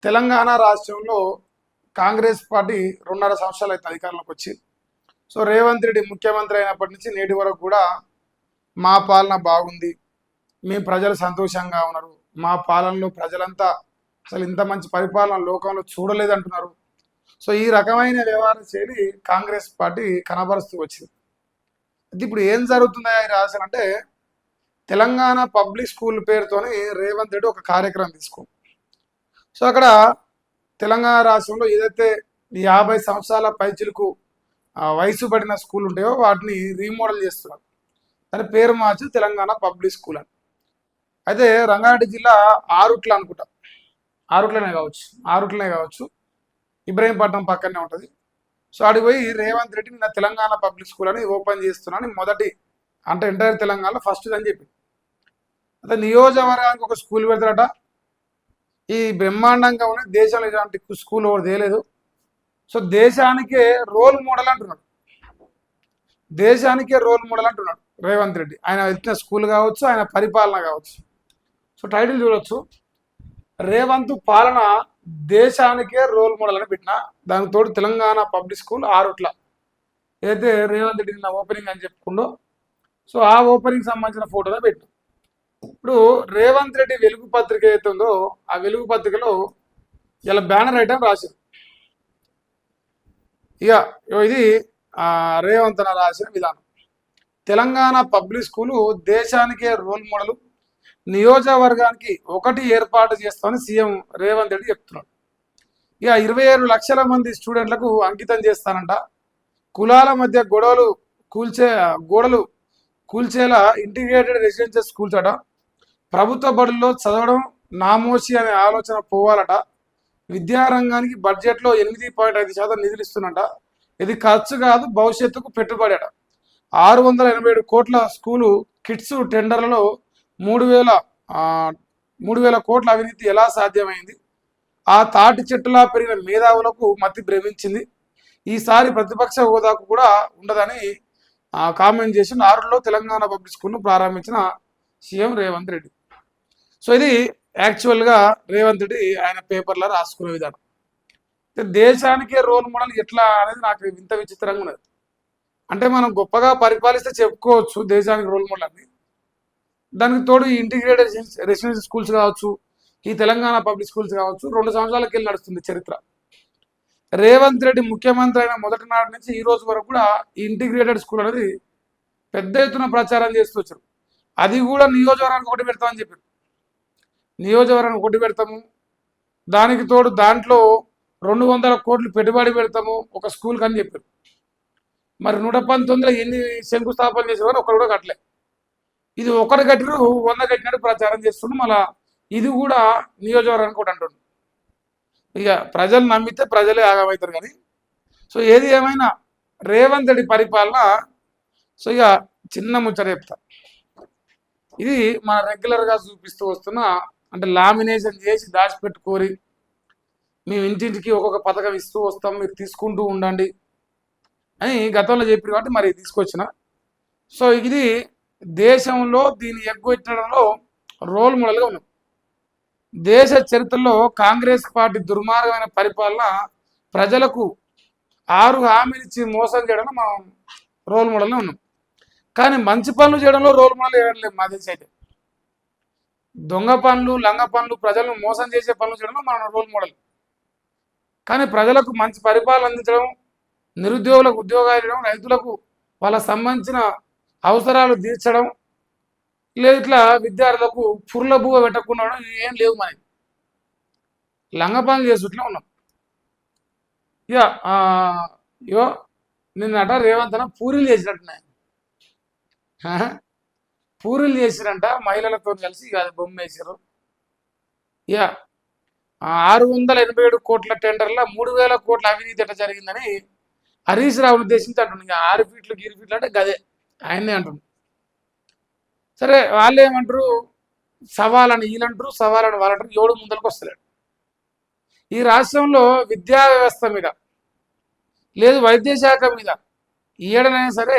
తెలంగాణ రాష్ట్రంలో కాంగ్రెస్ పార్టీ 2.5 సంవత్సరాలు అయితే అధికారంలోకి వచ్చి సో రేవంత్ రెడ్డి ముఖ్యమంత్రి అయినప్పటి నుంచి నేటి వరకు కూడా మా పాలన బాగుంది, మేము ప్రజలు సంతోషంగా ఉన్నారు, మా పాలనలో ప్రజలంతా అసలు ఇంత మంచి పరిపాలన లోకంలో చూడలేదంటున్నారు. సో ఈ రకమైన వ్యవహార శైలి కాంగ్రెస్ పార్టీ కనబరుస్తూ వచ్చింది. అయితే ఇప్పుడు ఏం జరుగుతుందా ఈ రాష్ట్రం అంటే, తెలంగాణ పబ్లిక్ స్కూల్ పేరుతోని రేవంత్ రెడ్డి ఒక కార్యక్రమం తీసుకో. సో అక్కడ తెలంగాణ రాష్ట్రంలో ఏదైతే 50 సంవత్సరాల పైచిలకు వయసు పడిన స్కూల్ ఉంటాయో వాటిని రీమోడల్ చేస్తున్నారు. దాని పేరు మార్చి తెలంగాణ పబ్లిక్ స్కూల్ అని. అయితే రంగారెడ్డి జిల్లా ఆరుట్ల అనుకుంటా, ఆరుట్లనే కావచ్చు, ఇబ్రహీంపట్నం పక్కనే ఉంటుంది. సో అడిగి పోయి రేవంత్ రెడ్డి నిన్న తెలంగాణ పబ్లిక్ స్కూల్ అని ఓపెన్ చేస్తున్నాను, మొదటి అంటే ఎంటైర్ తెలంగాణలో ఫస్ట్ అని చెప్పి. అయితే నియోజకవర్గానికి ఒక స్కూల్ పెడతారట. ఈ బ్రహ్మాండంగా ఉన్న దేశంలో ఇలాంటి స్కూల్ ఒకటి తేలేదు. సో దేశానికే రోల్ మోడల్ అంటున్నాడు, రేవంత్ రెడ్డి. ఆయన ఇచ్చిన స్కూల్ కావచ్చు, ఆయన పరిపాలన కావచ్చు. సో టైటిల్ చూడొచ్చు, రేవంత్ పాలన దేశానికే రోల్ మోడల్ అని పెట్టిన. దానికి తోడు తెలంగాణ పబ్లిక్ స్కూల్ ఆరుట్ల ఏదైతే రేవంత్ రెడ్డి నిన్న ఓపెనింగ్ అని చెప్పుకుండో, సో ఆ ఓపెనింగ్ సంబంధించిన ఫోటోనే పెట్టు. ఇప్పుడు రేవంత్ రెడ్డి వెలుగు పత్రిక ఏదైతే ఉందో ఆ వెలుగు పత్రికలో ఇలా బ్యానర్ ఐటమ్ రాశారు. ఇక ఇది రేవంత్ అని రాసిన విధానం. తెలంగాణ పబ్లిక్ స్కూలు దేశానికే రోల్ మోడల్, నియోజకవర్గానికి ఒకటి ఏర్పాటు చేస్తామని సీఎం రేవంత్ రెడ్డి చెప్తున్నాడు. ఇక 27 లక్షల మంది స్టూడెంట్లకు అంకితం చేస్తానంట. కులాల మధ్య గోడలు కూల్చేలా ఇంటిగ్రేటెడ్ రెసిడెన్షియల్ స్కూల్స్ అట. ప్రభుత్వ బడుల్లో చదవడం నామోషి అనే ఆలోచన పోవాలట. విద్యారంగానికి బడ్జెట్లో 8.5% నిధులు ఇస్తున్నట. ఇది ఖర్చు కాదు, భవిష్యత్తుకు పెట్టుబడి అట. 687 కోట్ల స్కూలు కిట్స్ టెండర్లలో 3,000 కోట్ల అవినీతి ఎలా సాధ్యమైంది? ఆ తాటి చెట్టులా పెరిగిన మేధావులకు మతి భ్రమించింది. ఈసారి ప్రతిపక్ష హోదాకు కూడా ఉండదని కామెంట్ చేసి ఆరులో తెలంగాణ పబ్లిక్ స్కూల్ను ప్రారంభించిన సీఎం రేవంత్ రెడ్డి. సో ఇది యాక్చువల్గా రేవంత్ రెడ్డి ఆయన పేపర్లో రాసుకునే విధానం. దేశానికే రోల్ మోడల్ ఎట్లా అనేది నాకు ఇంత విచిత్రంగా ఉన్నది. అంటే మనం గొప్పగా పరిపాలిస్తే చెప్పుకోవచ్చు దేశానికి రోల్ మోడల్ అని. దానికి తోడు ఈ ఇంటిగ్రేటెడ్ రెసిడెన్షియల్ స్కూల్స్ కావచ్చు, ఈ తెలంగాణ పబ్లిక్ స్కూల్స్ కావచ్చు, 2 సంవత్సరాలకి వెళ్ళి నడుస్తుంది చరిత్ర. రేవంత్ రెడ్డి ముఖ్యమంత్రి అయిన మొదటి నాటి నుంచి ఈ రోజు వరకు కూడా ఈ ఇంటిగ్రేటెడ్ స్కూల్ అనేది పెద్ద ఎత్తున ప్రచారం చేస్తూ వచ్చారు. అది కూడా నియోజకవర్గానికి ఒకటి పెడతామని చెప్పారు. నియోజకవర్గానికి ఒకటి పెడతాము, దానికి తోడు దాంట్లో 200 కోట్లు పెట్టుబడి పెడతాము ఒక స్కూల్కి అని చెప్పారు. మరి 119లో ఎన్ని శంకుస్థాపన చేసేవారు ఒకరు కూడా కట్టలే. ఇది ఒకటి కట్టిరు 100 కట్టినట్టు ప్రచారం చేస్తుండ్రు. మళ్ళా ఇది కూడా నియోజకవర్గానికి ఒకటి అంటుండ్రు. ఇక ప్రజలు నమ్మితే ప్రజలే ఆగమవుతారు. కానీ సో ఏది ఏమైనా రేవంత్ రెడ్డి పరిపాలన, సో ఇక చిన్న ముచ్చట చెప్తా. ఇది మన రెగ్యులర్గా చూపిస్తూ వస్తున్న, అంటే లామినేషన్ చేసి దాచిపెట్టుకోరి మేము ఇంటింటికి ఒక్కొక్క పథకం ఇస్తూ వస్తాం, మీరు తీసుకుంటూ ఉండండి అని గతంలో చెప్పారు కాబట్టి మరి తీసుకొచ్చిన. సో ఇది దేశంలో దీన్ని ఎగ్గొట్టడంలో రోల్ మోడల్గా ఉన్నాం. దేశ చరిత్రలో కాంగ్రెస్ పార్టీ దుర్మార్గమైన పరిపాలన, ప్రజలకు 6 హామీలు ఇచ్చి మోసం చేయడంలో మనం రోల్ మోడల్గా ఉన్నాం. కానీ మంచి పనులు చేయడంలో రోల్ మోడల్ చేయడం లేదు. మా దేశం అయితే దొంగ పనులు, లంగ పనులు, ప్రజలను మోసం చేసే పనులు చేయడంలో మనం రోల్ మోడల్. కానీ ప్రజలకు మంచి పరిపాలన అందించడం, నిరుద్యోగులకు ఉద్యోగాలు ఇవ్వడం, రైతులకు వాళ్ళకు సంబంధించిన అవసరాలు తీర్చడం, లేదు ఇట్లా విద్యార్థులకు పుర్ల బువ్వ పెట్టకుండా ఏం లేవు. మనకి లంగ పనులు చేసుకుంటూనే ఉన్నాం. ఇక ఇగో నిన్నట రేవంత్ అన్న పూరీలు చేసినట్టున్నాయి. పూరీలు చేసిరంట మహిళలతో కలిసి. ఇక అది బొమ్మ వేసారు. ఇక 687 కోట్ల టెండర్ల 3,000 కోట్ల అవినీతి ఎట్లా జరిగిందని హరీష్ రావును ఉద్దేశించి అంటుండే. ఇక 6 ఫీట్లు 7 ఫీట్లు అంటే గదే ఆయన్నే అంటుండు. సరే వాళ్ళు ఏమంటారు, సవాలని వీళ్ళంటారు, సవాలని వాళ్ళంటారు. ఎవడు ముందరకు వస్తలేడు. ఈ రాష్ట్రంలో విద్యా వ్యవస్థ మీద, లేదు వైద్య శాఖ మీద ఏడనైనా సరే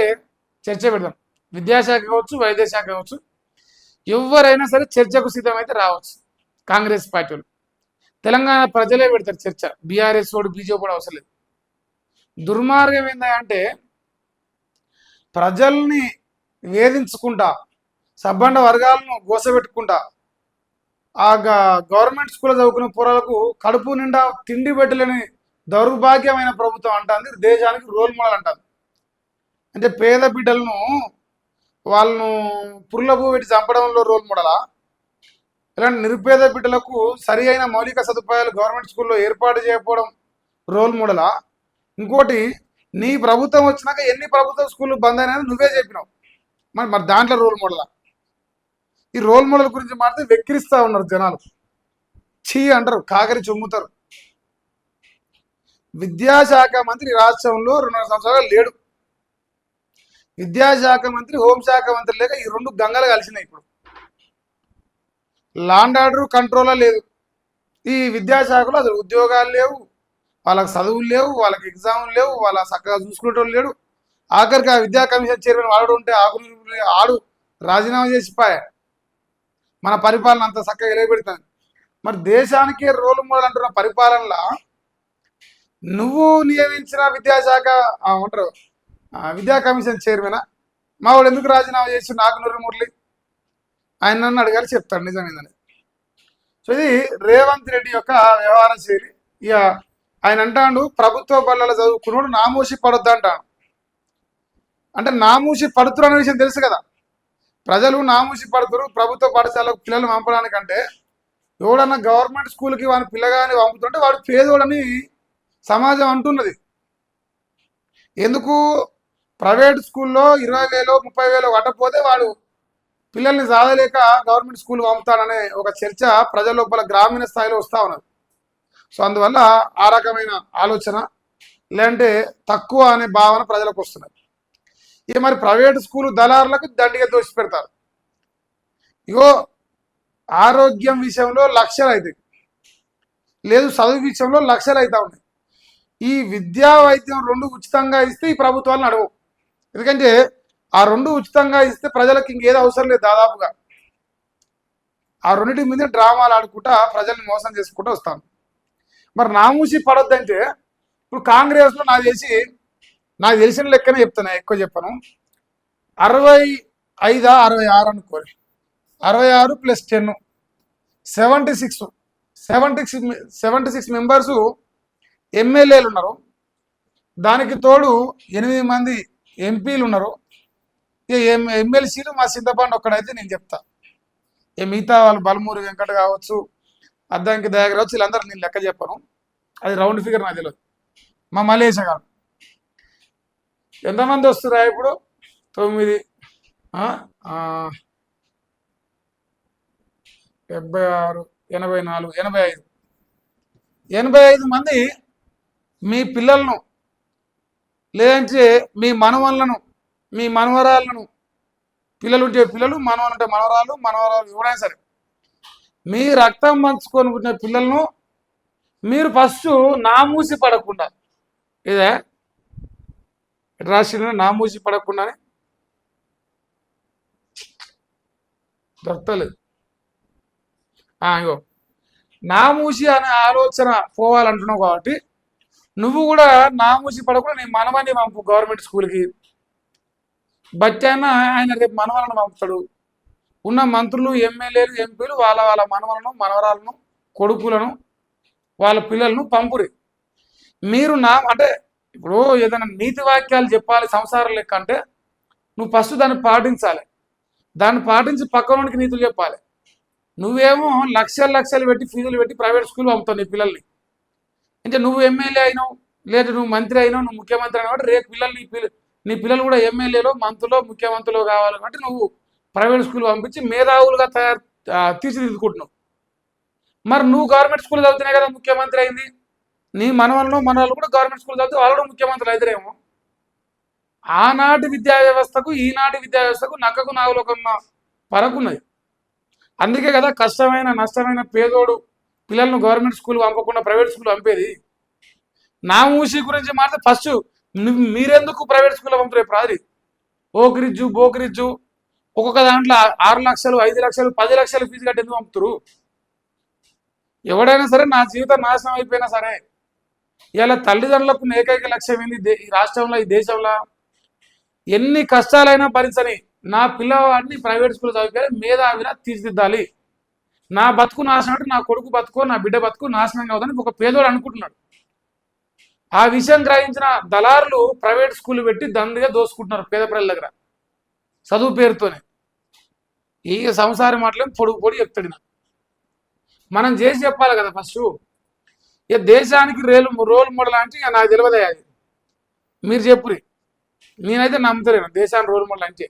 చర్చ పెడదాం. విద్యాశాఖ కావచ్చు, వైద్య శాఖ కావచ్చు, ఎవరైనా సరే చర్చకు సిద్ధమైతే రావచ్చు కాంగ్రెస్ పార్టీలు. తెలంగాణ ప్రజలే పెడతారు చర్చ. బీఆర్ఎస్ వాడు బీజేపీ కూడా అవసరం లేదు. దుర్మార్గం ఏంటంటే ప్రజల్ని వేధించుకుంటా సబ్బండ వర్గాలను గోసబెట్టుకుంటా ఆ గవర్నమెంట్ స్కూల్లో చదువుకునే పోరాలకు కడుపు నిండా తిండి పెట్టలేని దౌర్భాగ్యమైన ప్రభుత్వం అంటుంది. దేశానికి రోల్ మోడల్ అంటుంది. అంటే పేద బిడ్డలను వాళ్ళను పుర్లభూ పెట్టి చంపడంలో రోల్ మోడలా? ఇలాంటి నిరుపేద బిడ్డలకు సరి అయిన మౌలిక సదుపాయాలు గవర్నమెంట్ స్కూల్లో ఏర్పాటు చేయకపోవడం రోల్ మోడలా? ఇంకోటి, నీ ప్రభుత్వం వచ్చినాక ఎన్ని ప్రభుత్వ స్కూళ్ళు బంద్ అయినా నువ్వే చెప్పినావు. మరి దాంట్లో రోల్ మోడలా? ఈ రోల్ మోడల్ గురించి మాట్లాడితే వెక్కిరిస్తూ ఉన్నారు జనాలు. చీ అంటారు, కాకరి చుమ్ముతారు. విద్యాశాఖ మంత్రి రాష్ట్రంలో 2.5 సంవత్సరాలు లేడు. విద్యాశాఖ మంత్రి, హోంశాఖ మంత్రి లేక ఈ రెండు గంగలు కలిసినాయి. ఇప్పుడు లాండ్ ఆర్డర్ కంట్రోల్లో లేదు. ఈ విద్యాశాఖలో అసలు ఉద్యోగాలు లేవు, వాళ్ళకి చదువులు లేవు, వాళ్ళకి ఎగ్జామ్లు లేవు, వాళ్ళ చక్కగా చూసుకునేటోళ్ళు లేడు. ఆఖరికి ఆ విద్యా కమిషన్ చైర్మన్ వాడు ఉంటే ఆడు రాజీనామా చేసిపోయా. మన పరిపాలన అంత చక్కగా ఎలగబెడతాను. మరి దేశానికి రోల్ మోడల్ అంటున్న పరిపాలనలో నువ్వు నియమించిన విద్యాశాఖ అంటారు విద్యా కమిషన్ చైర్మన్ మా వాడు ఎందుకు రాజీనామా చేసి నాగనూరి మురళి ఆయన నన్ను అడగాలి చెప్తాడు నిజమేందని. సో ఇది రేవంత్ రెడ్డి యొక్క వ్యవహార శైలి. ఇక ఆయన అంటాడు ప్రభుత్వ బళ్ళలో చదువుకున్నాడు నామూసి పడొద్దు అంటాడు. అంటే నామూసి పడుతురు అనే విషయం తెలుసు కదా. ప్రజలు నామూసి పడుతురు ప్రభుత్వ పాఠశాలకు పిల్లలు పంపడానికంటే ఎవడన్నా గవర్నమెంట్ స్కూల్కి వాని పిల్లగాని పంపుతుంటే వాడు పేదోడని సమాజం అంటున్నది. ఎందుకు ప్రైవేట్ స్కూల్లో 20,000 30,000 కట్టకపోతే వాడు పిల్లల్ని సాధలేక గవర్నమెంట్ స్కూల్ పంపుతాడనే ఒక చర్చ ప్రజల లోపల గ్రామీణ స్థాయిలో వస్తూ ఉన్నది. సో అందువల్ల ఆ రకమైన ఆలోచన లేదంటే తక్కువ అనే భావన ప్రజలకు వస్తున్నది. ఇక మరి ప్రైవేట్ స్కూల్ దళారులకు దండిగా దోషి పెడతారు. ఇగో ఆరోగ్యం విషయంలో లక్షలు అవుతాయి, లేదు చదువు విషయంలో లక్షలు అవుతా ఉన్నాయి. ఈ విద్యా వైద్యం రెండు ఉచితంగా ఇస్తే ఈ ప్రభుత్వాలను అడగవు. ఎందుకంటే ఆ రెండు ఉచితంగా ఇస్తే ప్రజలకు ఇంకేదో అవసరం లేదు. దాదాపుగా ఆ రెండింటి మీద డ్రామాలు ఆడుకుంటా ప్రజల్ని మోసం చేసుకుంటూ వస్తాను. మరి నామూసి పడొద్దంటే ఇప్పుడు కాంగ్రెస్లో నాకు తెలిసిన లెక్కనే చెప్తాను, ఎక్కువ చెప్పను. 65 66 అనుకోరు, 66 + 10 76 మెంబర్సు ఎమ్మెల్యేలు ఉన్నారు. దానికి తోడు 8 మంది ఎంపీలు ఉన్నారు. ఇక ఎమ్మెల్సీలు మా చింతపండు ఒక్కడైతే నేను చెప్తా. మిగతా వాళ్ళు బలమూరి వెంకట కావచ్చు, అద్దంకి దయాగర్ కావచ్చు, వీళ్ళందరూ నేను లెక్క చెప్పను. అది రౌండ్ ఫిగర్ నాకు తెలియదు. మా మలేష గారు ఎంతమంది వస్తురా ఇప్పుడు 9 76 84 85 మంది మీ పిల్లలను లేదంటే మీ మనవళ్ళను మీ మనవరాళ్ళను, పిల్లలు ఉంటే పిల్లలు, మనవలు ఉంటే మనవరాలు ఎవరైనా సరే మీ రక్తం పంచుకొని పుట్టిన పిల్లలను మీరు ఫస్ట్ నామూసి పడకుండా, ఇదే రాసిన నామూసి పడకుండానే దొరకలేదు. ఇగో నామూసి అనే ఆలోచన పోవాలంటున్నావు కాబట్టి నువ్వు కూడా నామూసి పడకుండా నీ మనవాన్ని పంపు గవర్నమెంట్ స్కూల్కి. బచ్చాన ఆయన రేపు మనవలను పంపుతాడు. ఉన్న మంత్రులు, ఎమ్మెల్యేలు, ఎంపీలు వాళ్ళ మనవలను, మనవరాలను, కొడుకులను, వాళ్ళ పిల్లలను పంపురి. మీరు అంటే ఇప్పుడు ఏదైనా నీతి వాక్యాలు చెప్పాలి సంసారం లెక్క అంటే నువ్వు ఫస్ట్ దాన్ని పాటించాలి. దాన్ని పాటించి పక్కనోనికి నీతులు చెప్పాలి. నువ్వేమో లక్షలు పెట్టి ఫీజులు పెట్టి ప్రైవేట్ స్కూల్ పంపుతావు నీ పిల్లల్ని. అంటే నువ్వు ఎమ్మెల్యే అయినావు, లేదా నువ్వు మంత్రి అయినావు, నువ్వు ముఖ్యమంత్రి అయినావు అంటే రేపు నీ పిల్లలు కూడా ఎమ్మెల్యేలో, మంత్రులు, ముఖ్యమంత్రులు కావాలంటే నువ్వు ప్రైవేట్ స్కూల్ పంపించి మేధావులుగా తీర్చిదిద్దుకుంటున్నావు. మరి నువ్వు గవర్నమెంట్ స్కూల్ చదువుతున్నాయి కదా ముఖ్యమంత్రి అయింది. నీ మనవాళ్ళు కూడా గవర్నమెంట్ స్కూల్ చదివితే వాళ్ళు కూడా ముఖ్యమంత్రులు అవుతారేమో. ఆనాటి విద్యా వ్యవస్థకు ఈనాటి విద్యా వ్యవస్థకు నక్కకు నాగులకున్న పరకున్నది. అందుకే కదా కష్టమైన నష్టమైన పేదోడు పిల్లలను గవర్నమెంట్ స్కూల్ పంపకుండా ప్రైవేట్ స్కూల్ పంపేది. నామూసి గురించి మాట్లాడితే ఫస్ట్ మీరెందుకు ప్రైవేట్ స్కూల్లో పంపుతారు? ప్రాది బోకిరిజ్జు ఒక్కొక్క దాంట్లో 6 లక్షలు, 5 లక్షలు, 10 లక్షలు ఫీజు కట్టి ఎందుకు పంపుతారు? ఎవడైనా సరే నా జీవితం నాశనం అయిపోయినా సరే ఇలా తల్లిదండ్రులకు ఏకైక లక్ష్యం ఏంది ఈ రాష్ట్రంలో ఈ దేశంలో ఎన్ని కష్టాలైనా భరించని నా పిల్లవాడిని ప్రైవేట్ స్కూల్ చదివితే మేధావిలా తీర్చిదిద్దాలి. నా బతుకు నాశనం అంటే నా కొడుకు బతుకో నా బిడ్డ బతుకు నాశనం కావద్దని ఒక పేదోడు అనుకుంటున్నాడు. ఆ విషయం గ్రహించిన దళారులు ప్రైవేట్ స్కూల్ పెట్టి దండిగా దోసుకుంటున్నారు పేద ప్రజల దగ్గర చదువు పేరుతోనే. ఈ సంసారం మాటలేం పొడుగు పొడి చెప్తాడు. మనం చేసి చెప్పాలి కదా ఫస్ట్. ఇక దేశానికి రోల్ మోడల్ అంటే ఇక నాకు తెలియదే అది, మీరు చెప్పురి. నేనైతే నమ్ముతలేను దేశానికి రోల్ మోడల్ అంటే.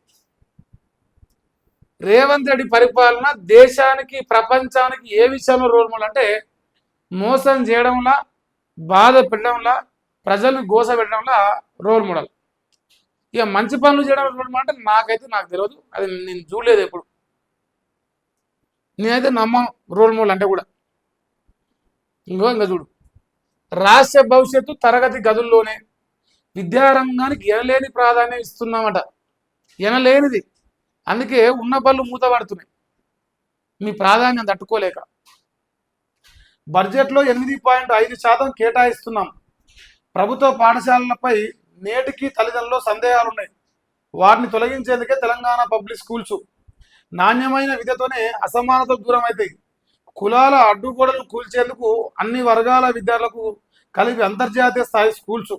రేవంత్ రెడ్డి పరిపాలన దేశానికి ప్రపంచానికి ఏ విషయంలో రోల్ మోడల్ అంటే మోసం చేయడంలా, బాధ పెట్టడంలా, ప్రజల్ని గోస పెట్టడంలా రోల్ మోడల్. ఇక మంచి పనులు చేయడం రోల్ మోడల్ అంటే నాకు తెలియదు, అది నేను చూడలేదు ఎప్పుడు. నేనైతే నమ్మను రోల్ మోడల్ అంటే కూడా. ఇంకా చూడు, రాష్ట్ర భవిష్యత్తు తరగతి గదుల్లోనే విద్యారంగానికి ఎనలేని ప్రాధాన్యం ఇస్తున్నామట. ఎనలేనిది, అందుకే ఉన్న పనులు మూతపడుతున్నాయి మీ ప్రాధాన్యం తట్టుకోలేక. బడ్జెట్లో 8.5% కేటాయిస్తున్నాం. ప్రభుత్వ పాఠశాలలపై నేటికి తల్లిదండ్రులు సందేహాలున్నాయి. వాటిని తొలగించేందుకే తెలంగాణ పబ్లిక్ స్కూల్స్ నాణ్యమైన విద్యతోనే అసమానతలు దూరం అవుతాయి. కులాల అడ్డుగోడలు కూల్చేందుకు అన్ని వర్గాల విద్యార్థులకు కలిపి అంతర్జాతీయ స్థాయి స్కూల్స్,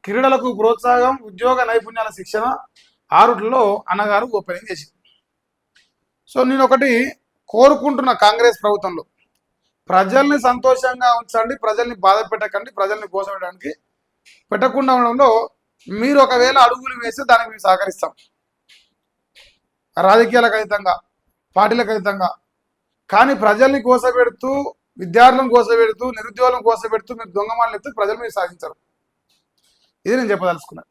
క్రీడలకు ప్రోత్సాహం, ఉద్యోగ నైపుణ్యాల శిక్షణ 6లో అన్నగారు ఓపెనింగ్ చేసింది. సో నేను ఒకటి కోరుకుంటున్న కాంగ్రెస్ ప్రభుత్వంలో, ప్రజల్ని సంతోషంగా ఉంచండి, ప్రజల్ని బాధ పెట్టకండి, ప్రజల్ని కోసపెట్టడానికి పెట్టకుండా ఉండడంలో మీరు ఒకవేళ అడుగులు వేస్తే దానికి మేము సహకరిస్తాం. రాజకీయాలకు అతీతంగా, పార్టీలకు అతీతంగా. కానీ ప్రజల్ని కోసపెడుతూ, విద్యార్థులను కోసపెడుతూ, నిరుద్యోగులను కోసపెడుతూ మీరు దొంగ మాటలు ఎత్తే ప్రజలు మీరు సాధించరు. ఇది నేను చెప్పదలుచుకున్నాను.